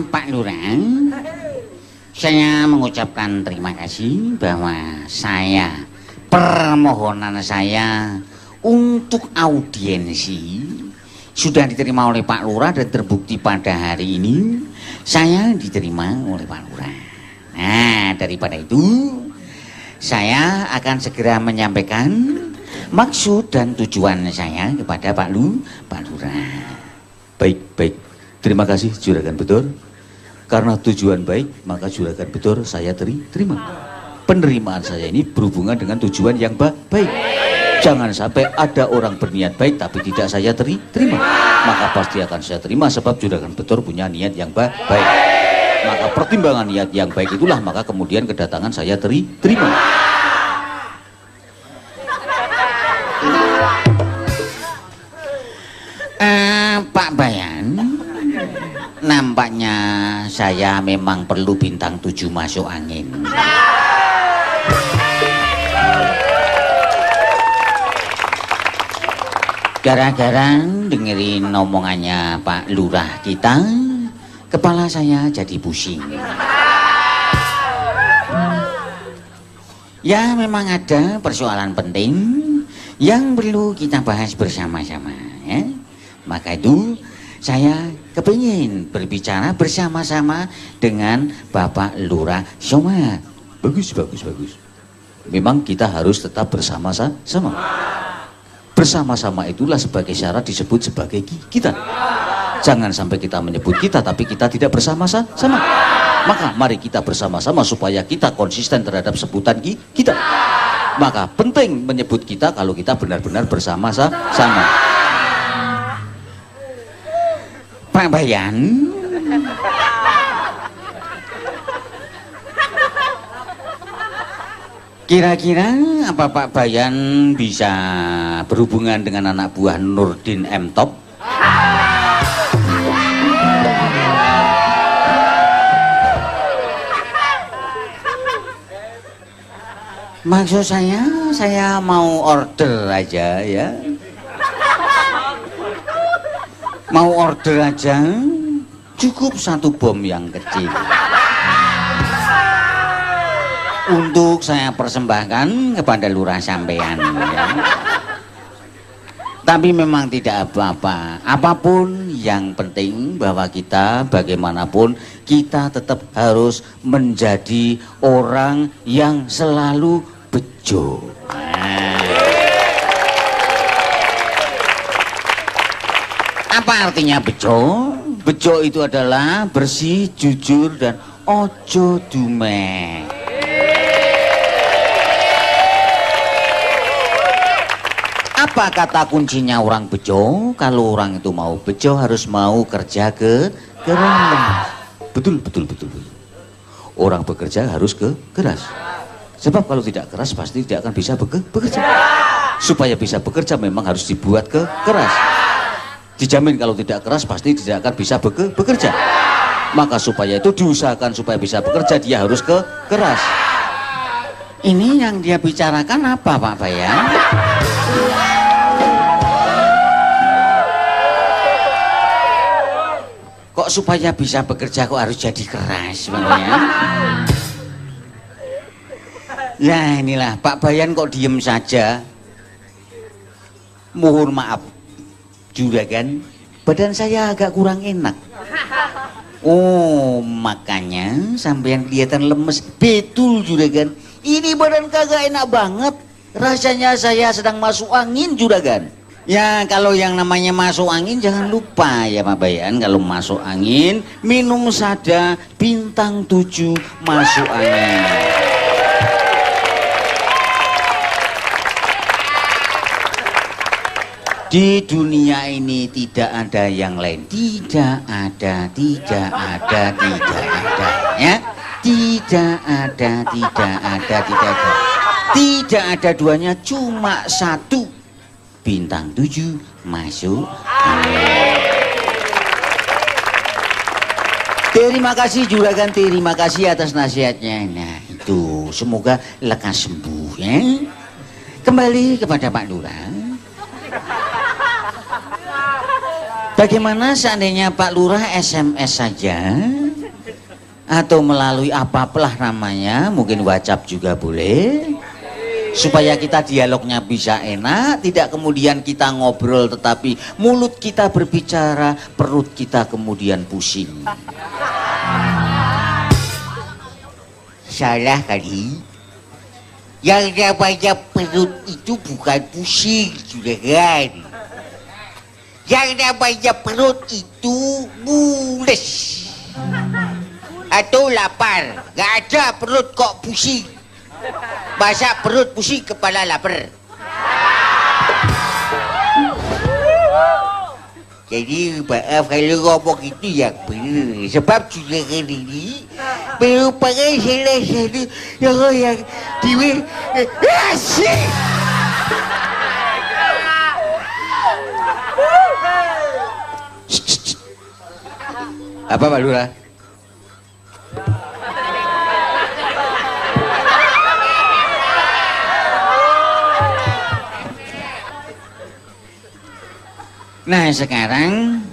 Pak Lurah, saya mengucapkan terima kasih bahwa permohonan saya untuk audiensi sudah diterima oleh Pak Lurah dan terbukti pada hari ini saya diterima oleh Pak Lurah. Nah, daripada itu saya akan segera menyampaikan maksud dan tujuan saya kepada Pak Lurah. Baik. Terima kasih Juragan Betor. Karena tujuan baik, maka Juragan Betor saya terima. Penerimaan saya ini berhubungan dengan tujuan yang baik. Jangan sampai ada orang berniat baik tapi tidak saya terima. Maka pasti akan saya terima sebab Juragan Betor punya niat yang baik. Maka pertimbangan niat yang baik itulah maka kemudian kedatangan saya terima. Pak Bayan, nampaknya saya memang perlu bintang 7 masuk angin. Gara-gara dengerin omongannya Pak Lurah kita, kepala saya jadi pusing. Ya, memang ada persoalan penting yang perlu kita bahas bersama-sama, ya. Maka itu saya kepingin berbicara bersama-sama dengan Bapak Lurah Somad. Bagus. Memang kita harus tetap bersama-sama. Bersama-sama itulah sebagai syarat disebut sebagai kita. Jangan sampai kita menyebut kita tapi kita tidak bersama-sama. Maka mari kita bersama-sama supaya kita konsisten terhadap sebutan kita. Maka penting menyebut kita kalau kita benar-benar bersama-sama. Pak Bayan, kira-kira apa Pak Bayan bisa berhubungan dengan anak buah Nurdin M. Top? Maksud saya mau order aja ya. Mau order aja, cukup 1 bom yang kecil. Untuk saya persembahkan kepada lurah sampean. Ya. Tapi memang tidak apa-apa. Apapun yang penting bahwa kita bagaimanapun kita tetap harus menjadi orang yang selalu bejo. Apa artinya bejo? Bejo itu adalah bersih, jujur, dan ojo dume. Apa kata kuncinya orang bejo? Kalau orang itu mau bejo harus mau kerja keras. Betul. Orang bekerja harus keras. Sebab kalau tidak keras pasti tidak akan bisa bekerja. Supaya bisa bekerja memang harus dibuat keras. Dijamin kalau tidak keras pasti tidak akan bisa bekerja. Maka supaya itu diusahakan supaya bisa bekerja dia harus keras. Ini yang dia bicarakan apa Pak Bayan? Kok supaya bisa bekerja kok harus jadi keras sebenarnya? Ya inilah Pak Bayan kok diem saja. Mohon maaf Juragan, badan saya agak kurang enak. Oh, makanya sampean kelihatan lemes. Betul Juragan, ini badan kagak enak banget. Rasanya saya sedang masuk angin Juragan. Ya kalau yang namanya masuk angin jangan lupa ya Pak Bayan, kalau masuk angin minum saja bintang 7 masuk angin. Di dunia ini tidak ada yang lain. Tidak ada. Ya. Tidak ada. Tidak ada duanya, cuma 1. Bintang 7 masuk. Terima kasih Juragan, terima kasih atas nasihatnya. Nah itu, semoga lekas sembuh ya. Kembali kepada Pak Lurah. Bagaimana seandainya Pak Lurah SMS saja atau melalui apalah namanya, mungkin WhatsApp juga boleh, supaya kita dialognya bisa enak, tidak kemudian kita ngobrol tetapi mulut kita berbicara, perut kita kemudian pusing. Salah kali. Yang namanya perut itu bukan pusing, juragan. Yang namanya perut itu mules atau lapar. Gak ada perut kok pusing. Masa perut pusing, kepala lapar. Jadi maaf kalau ngomong itu yang benar. Sebab juragan ini merupakan salah satu yang asik. Apa Pak Lurah? Nah sekarang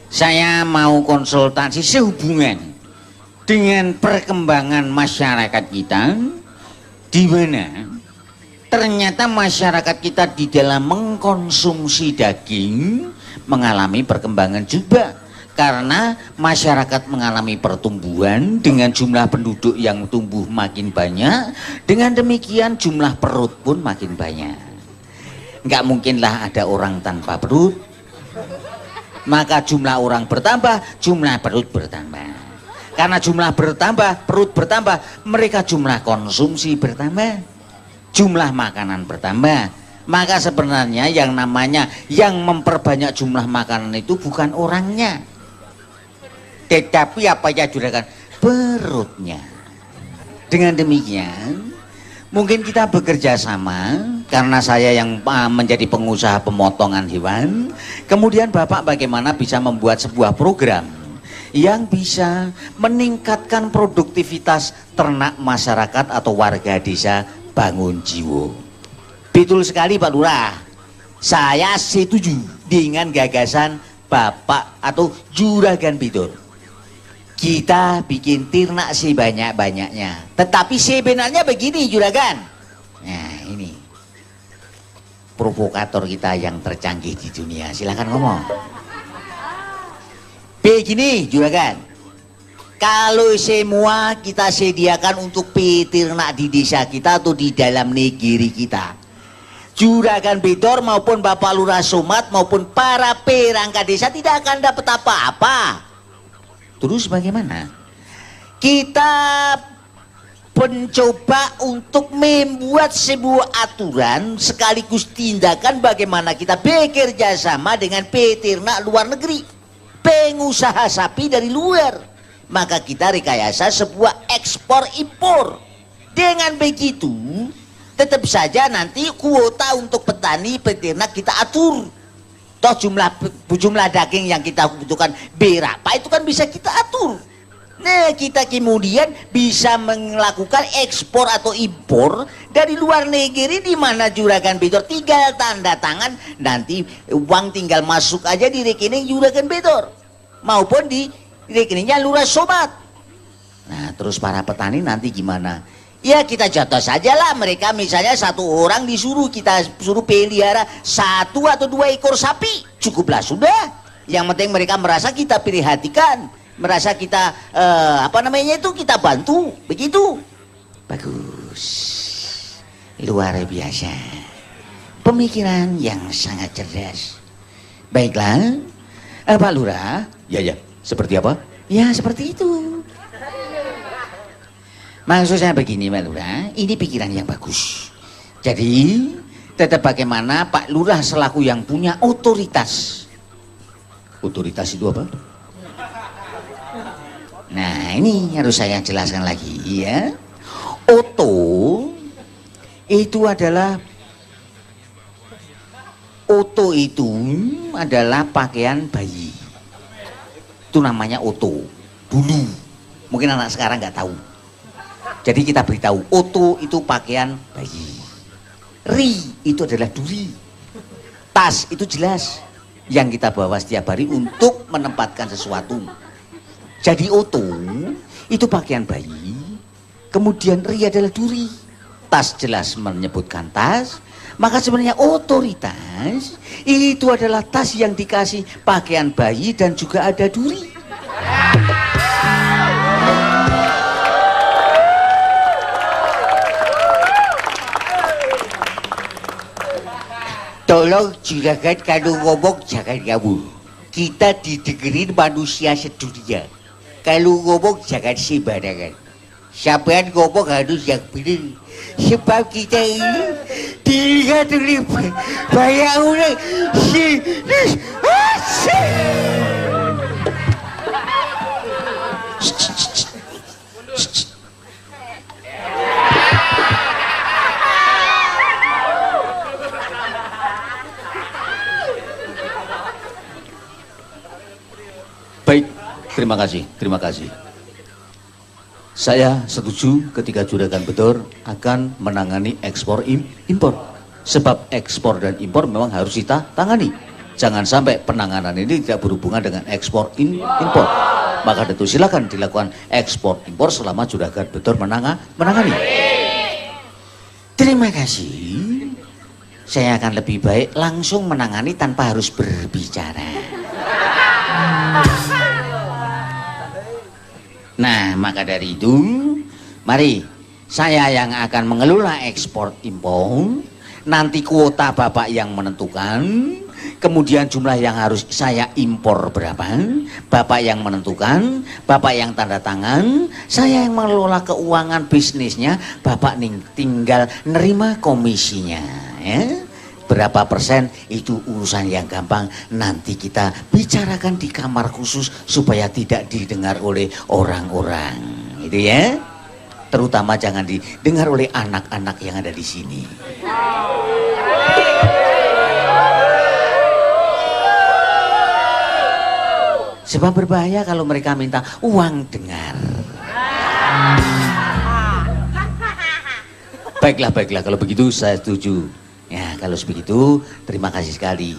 saya mau konsultasi sehubungan dengan perkembangan masyarakat kita, di mana ternyata masyarakat kita di dalam mengkonsumsi daging mengalami perkembangan juga, karena masyarakat mengalami pertumbuhan dengan jumlah penduduk yang tumbuh makin banyak, dengan demikian jumlah perut pun makin banyak. Nggak mungkinlah ada orang tanpa perut, maka jumlah orang bertambah, jumlah perut bertambah. Karena jumlah bertambah, perut bertambah, mereka jumlah konsumsi bertambah, jumlah makanan bertambah. Maka sebenarnya yang namanya yang memperbanyak jumlah makanan itu bukan orangnya, tetapi apa ya juragan, perutnya. Dengan demikian mungkin kita bekerja sama, karena saya yang menjadi pengusaha pemotongan hewan, kemudian Bapak bagaimana bisa membuat sebuah program yang bisa meningkatkan produktivitas ternak masyarakat atau warga desa Bangun Jiwo. Betul sekali Pak Lurah, saya setuju dengan gagasan Bapak atau Juragan Bidur. Kita bikin ternak sebanyak-banyaknya, tetapi sebenarnya begini Juragan. Nah ini provokator kita yang tercanggih di dunia, silahkan ngomong. Begini Juragan, kalau semua kita sediakan untuk peternak di desa kita atau di dalam negeri kita, Juragan Bedor maupun Bapak Lurah Somad maupun para perangkat desa tidak akan dapat apa-apa. Terus bagaimana? Kita mencoba untuk membuat sebuah aturan sekaligus tindakan bagaimana kita bekerja sama dengan peternak luar negeri, pengusaha sapi dari luar. Maka kita rekayasa sebuah ekspor impor. Dengan begitu tetap saja nanti kuota untuk petani peternak kita atur. Toh jumlah daging yang kita butuhkan berapa itu kan bisa kita atur. Nah kita kemudian bisa melakukan ekspor atau impor dari luar negeri, di mana Juragan Bedor tinggal tanda tangan, nanti uang tinggal masuk aja di rekening Juragan Bedor maupun di rekeningnya Lurah Somad. Nah terus para petani nanti gimana? Ya kita jatuh sajalah mereka, misalnya satu orang kita suruh pelihara 1 atau 2 ekor sapi, cukuplah sudah. Yang penting mereka merasa kita perhatikan, merasa kita kita bantu, begitu. Bagus, luar biasa, pemikiran yang sangat cerdas. Baiklah, Pak Lurah. Ya, seperti apa? Ya seperti itu. Maksud saya begini Pak Lurah, ini pikiran yang bagus. Jadi tetap bagaimana Pak Lurah selaku yang punya otoritas. Otoritas itu apa? Nah ini harus saya jelaskan lagi ya. Oto itu adalah pakaian bayi. Itu namanya oto dulu. Mungkin anak sekarang nggak tahu. Jadi kita beritahu, oto itu pakaian bayi. Ri itu adalah duri. Tas itu jelas. yang kita bawa setiap hari untuk menempatkan sesuatu. Jadi oto itu pakaian bayi, kemudian ri adalah duri. Tas jelas menyebutkan tas, maka sebenarnya otoritas itu adalah tas yang dikasih pakaian bayi dan juga ada duri. Tolong juragan kalau ngomong jangan ngawur. Kita didengerin manusia sedunia. Kalau ngomong jangan sembarangan. Sampean ngomong harus yang benar. Sebab kita ini dilihat oleh banyak orang. Baik, terima kasih. Saya setuju ketika Juragan Bedor akan menangani ekspor impor. Sebab ekspor dan impor memang harus kita tangani. Jangan sampai penanganan ini tidak berhubungan dengan ekspor impor. Maka itu silakan dilakukan ekspor impor selama Juragan Bedor menangani. Terima kasih. Saya akan lebih baik langsung menangani tanpa harus berbicara. Nah, maka dari itu, mari saya yang akan mengelola ekspor impor. Nanti kuota Bapak yang menentukan, kemudian jumlah yang harus saya impor berapa, Bapak yang menentukan, Bapak yang tanda tangan, saya yang mengelola keuangan bisnisnya, Bapak tinggal nerima komisinya, ya. Berapa persen itu urusan yang gampang, nanti kita bicarakan di kamar khusus supaya tidak didengar oleh orang-orang, gitu ya. Terutama jangan didengar oleh anak-anak yang ada di sini. Sebab berbahaya kalau mereka minta uang dengar. Baiklah, kalau begitu saya setuju. Ya, kalau begitu terima kasih sekali.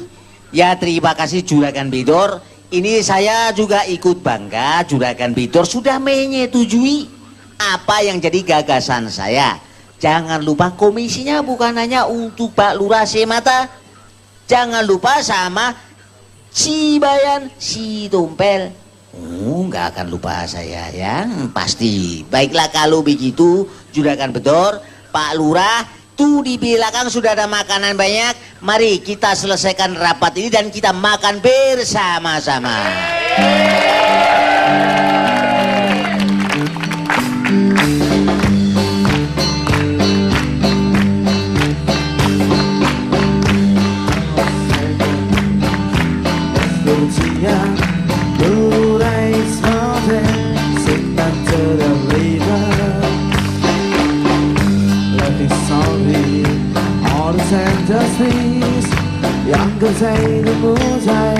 Ya, terima kasih Juragan Bedor. Ini saya juga ikut bangga Juragan Bedor sudah menyetujui apa yang jadi gagasan saya. Jangan lupa komisinya bukan hanya untuk Pak Lurah Semata. Jangan lupa sama si Bayan, si Tompel. Nggak akan lupa saya ya, pasti. Baiklah kalau begitu Juragan Bedor, Pak Lurah, tuh di belakang sudah ada makanan banyak. Mari kita selesaikan rapat ini dan kita makan bersama-sama. Yang kesay di musay,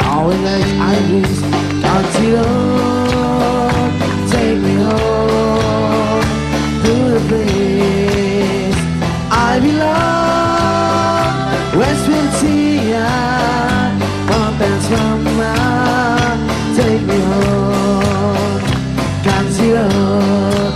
knowing that I wish until take me home to the place I belong. West Virginia, mountains from take me home, country road.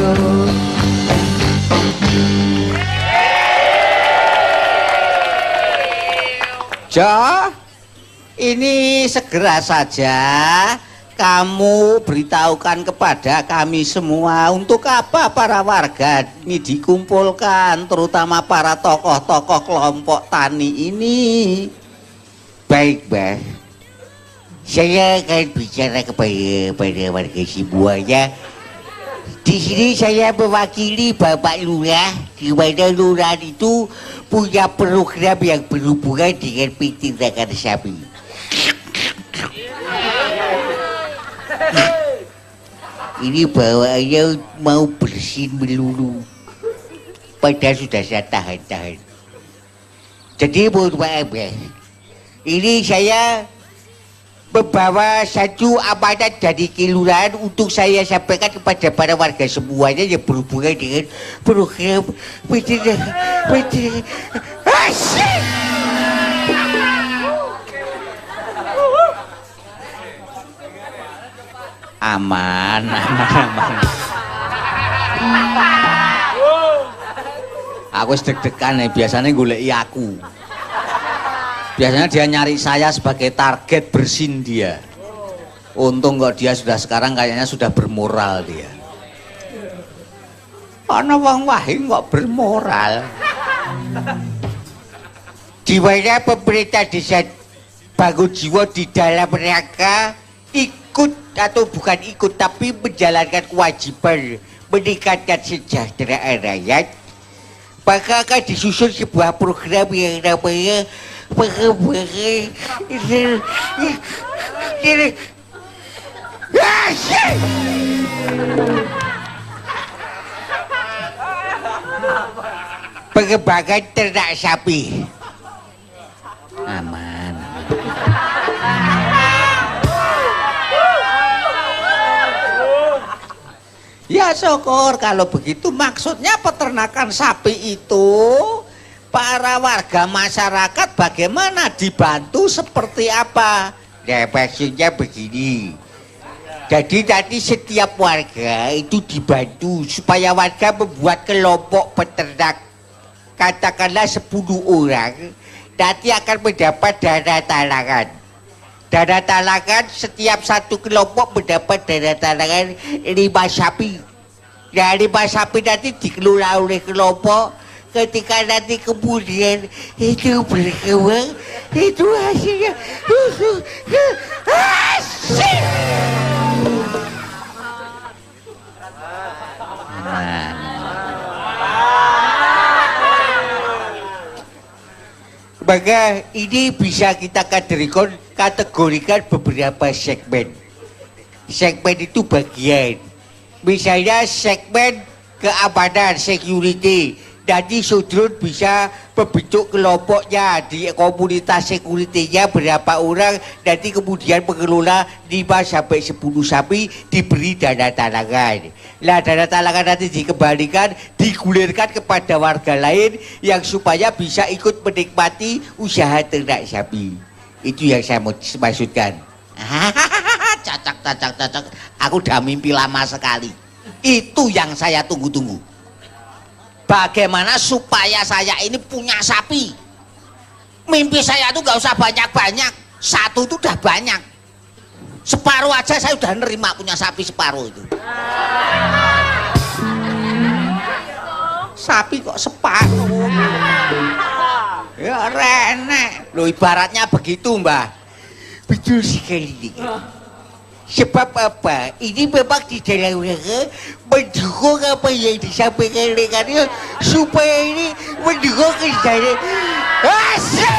goes. Jo, ini segera saja kamu beritahukan kepada kami semua untuk apa para warga ini dikumpulkan, terutama para tokoh-tokoh kelompok tani ini. Baik, Mbah. Saya akan bicara kepada warga semuanya. Di sini saya mewakili Bapak Lurah, di mana Lurah itu punya program yang berhubungan dengan peternakan sapi. Ini bawaannya mau bersin melulu, padahal sudah saya tahan-tahan. Jadi mohon maaf ya, ini saya membawa satu amanat dari kelurahan untuk saya sampaikan kepada para warga semuanya yang berhubungan dengan program aman. Aku deg-degan nih, biasanya goleki aku. Biasanya dia nyari saya sebagai target bersin dia. Untung kok dia sudah sekarang kayaknya sudah bermoral dia. Ana wong wae kok bermoral. Di mana pemerintah desa Bangun Jiwo di dalam rangka ikut atau bukan ikut tapi menjalankan kewajiban meningkatkan kesejahteraan rakyat, maka akan disusun sebuah program yang namanya pengembangan ternak sapi. Aman. Ya syukur kalau begitu. Maksudnya peternakan sapi itu para warga masyarakat bagaimana dibantu seperti apa? Nah, maksudnya begini. Jadi nanti setiap warga itu dibantu supaya warga membuat kelompok peternak, katakanlah 10 orang, nanti akan mendapat dana talangan. Dana talangan setiap satu kelompok mendapat dana talangan 5 sapi. Nah, 5 sapi nanti dikelola oleh kelompok. Ketika nanti kemudian itu berkembang, itu hasilnya itu hasil. Maka ini bisa kita kategorikan beberapa segmen. Segmen itu bagian. Misalnya segmen keamanan, security. Nanti Sudrun bisa membentuk kelompoknya di komunitas security-nya berapa orang, nanti kemudian mengelola 5 sampai 10 sapi, diberi dana talangan. Nah, dana talangan nanti dikembalikan, digulirkan kepada warga lain yang supaya bisa ikut menikmati usaha ternak sapi. Itu yang saya maksudkan. Cacak. Aku udah mimpi lama sekali. Itu yang saya tunggu-tunggu. Bagaimana supaya saya ini punya sapi? Mimpi saya tuh gak usah banyak-banyak, satu itu udah banyak. Separuh aja saya udah nerima punya sapi separuh itu. Sapi kok separuh? Ya renek. Loh, ibaratnya begitu, Mbah. Betul sekali. Sebab apa? Ini memang di dalam rangka mendukung apa yang disampaikan rekannya supaya ini mendukung kesejahteraan. Asik!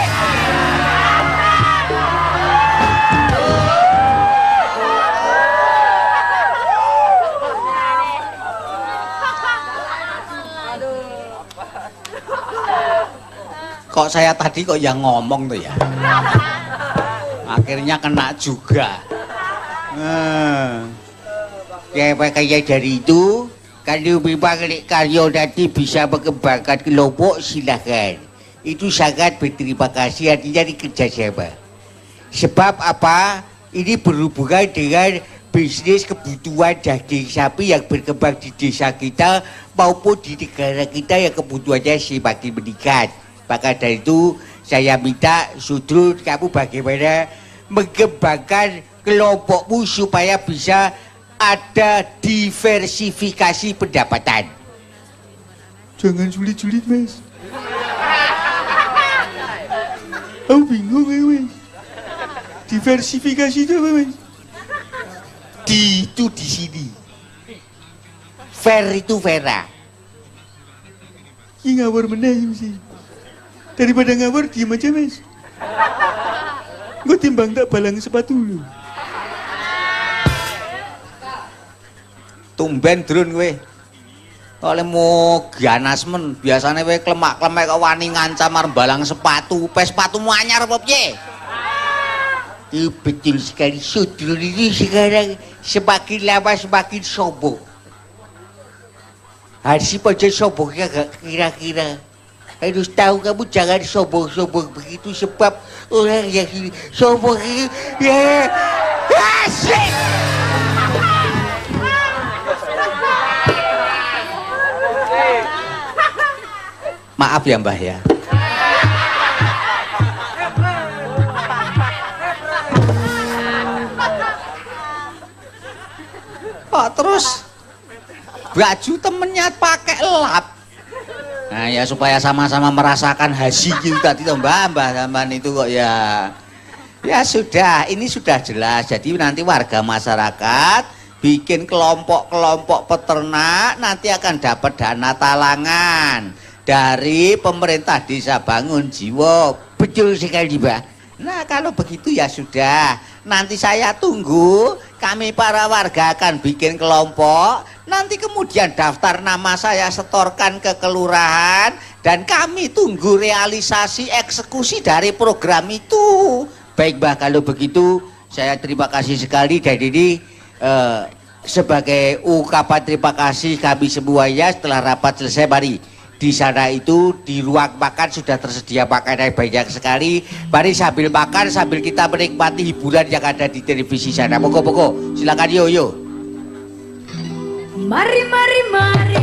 Kok saya tadi kok yang ngomong tuh ya? Akhirnya kena juga. Kayak dari itu, kalau memang kalian nanti bisa mengembangkan kelompok, silahkan. Itu sangat berterima kasih, artinya di kerjasama. Sebab apa? Ini berhubungan dengan bisnis kebutuhan daging sapi yang berkembang di desa kita maupun di negara kita yang kebutuhannya semakin meningkat. Maka dari itu saya minta Sudrun, kamu bagaimana mengembangkan kelompokmu supaya bisa ada diversifikasi pendapatan. Jangan sulit-sulit, Mas. Aku bingung ya, Mas. Diversifikasi itu apa, Mas? Itu di sini. Fair itu Vera. Ini ngawur meneh sih. Daripada ngawur diem aja, Mas. Gue timbang tak balang sepatu lu. Tumben drone kowe. Oleh mau ganas men, biasanya kowe klemak-klemek kok wani ngancam arep balang sepatu, sepatumu anyar apa piye? Betul sekali, Sudrun ini sekarang semakin lama semakin sombong. Harus aja sombongnya gak kira-kira. Harus tahu kamu jangan sombong-sombong begitu sebab orang yang sombong itu ya asik. Maaf ya Mbah ya. Kok terus baju temennya pakai lap. Nah ya supaya sama-sama merasakan hasil gitu tadi toh Mbah sampean itu kok ya. Ya sudah, ini sudah jelas. Jadi nanti warga masyarakat bikin kelompok-kelompok peternak nanti akan dapat dana talangan dari pemerintah desa Bangun Jiwo. Betul sekali Mbak. Nah kalau begitu ya sudah, nanti saya tunggu, kami para warga akan bikin kelompok, nanti kemudian daftar nama saya setorkan ke kelurahan dan kami tunggu realisasi eksekusi dari program itu. Baik Mbak, kalau begitu saya terima kasih sekali dan ini sebagai ungkapan terima kasih kami semuanya. Setelah rapat selesai mari di sana itu di ruang makan sudah tersedia makanan banyak sekali. Mari sambil makan sambil kita menikmati hiburan yang ada di televisi sana. Monggo silakan yo. Mari mari mari